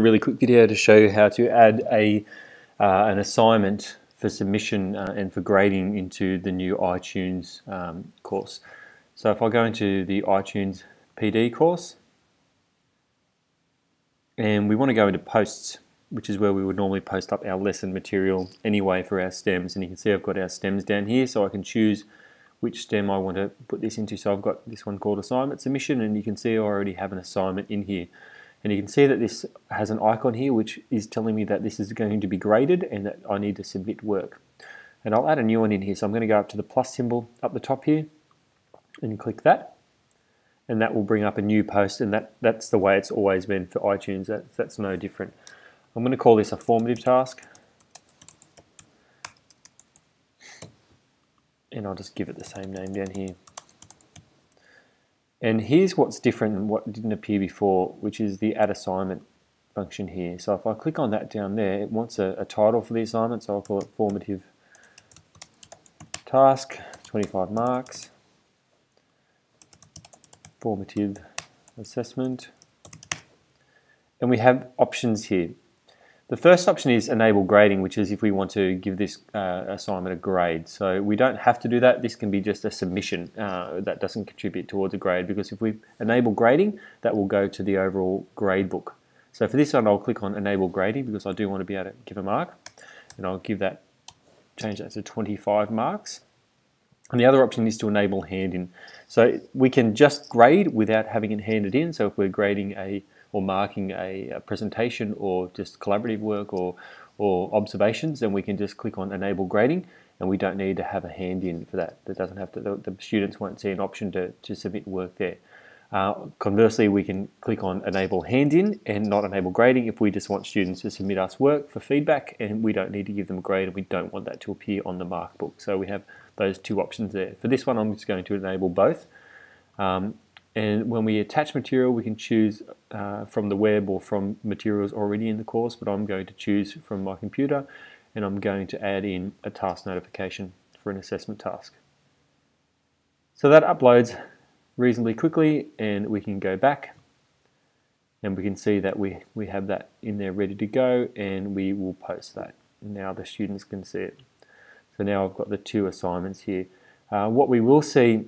A really quick video to show you how to add an assignment for submission and for grading into the new iTunes course. So if I go into the iTunes PD course, and we want to go into posts, which is where we would normally post up our lesson material anyway for our stems. And you can see I've got our stems down here, so I can choose which stem I want to put this into. So I've got this one called assignment submission, and you can see I already have an assignment in here. And you can see that this has an icon here which is telling me that this is going to be graded and that I need to submit work. And I'll add a new one in here. So I'm going to go up to the plus symbol up the top here and click that. And that will bring up a new post, and that's the way it's always been for iTunes. That's no different. I'm going to call this a formative task. And I'll just give it the same name down here. And here's what's different and what didn't appear before, which is the add assignment function here. So if I click on that down there, it wants a title for the assignment, so I'll call it formative task, 25 marks, formative assessment. And we have options here. The first option is enable grading, which is if we want to give this assignment a grade. So we don't have to do that. This can be just a submission that doesn't contribute towards a grade, because if we enable grading, that will go to the overall grade book. So for this one, I'll click on enable grading because I do want to be able to give a mark, and I'll change that to 25 marks. And the other option is to enable hand in. So we can just grade without having it handed in. So if we're grading or marking a presentation or just collaborative work or observations, then we can just click on enable grading, and we don't need to have a hand in for that. That doesn't have to. The students won't see an option to submit work there. Conversely, we can click on enable hand in and not enable grading if we just want students to submit us work for feedback, and we don't need to give them a grade, and we don't want that to appear on the mark book. So we have those two options there. For this one, I'm just going to enable both. And when we attach material, we can choose from the web or from materials already in the course, but I'm going to choose from my computer, and I'm going to add in a task notification for an assessment task. So that uploads reasonably quickly, and we can go back and we can see that we have that in there ready to go, and we will post that. Now the students can see it. So now I've got the two assignments here. What we will see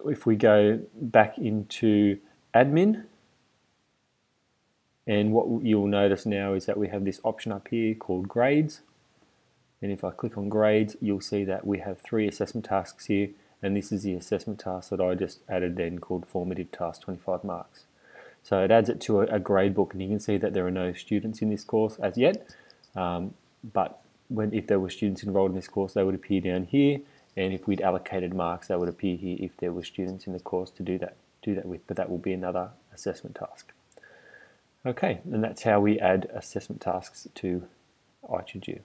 if we go back into admin, and what you'll notice now is that we have this option up here called grades, and if I click on grades, you'll see that we have 3 assessment tasks here, and this is the assessment task that I just added then called formative task, 25 marks. So it adds it to a grade book, and you can see that there are no students in this course as yet, but if there were students enrolled in this course, they would appear down here. And if we'd allocated marks, that would appear here if there were students in the course to do that with, but that will be another assessment task. Okay, and that's how we add assessment tasks to iTunes.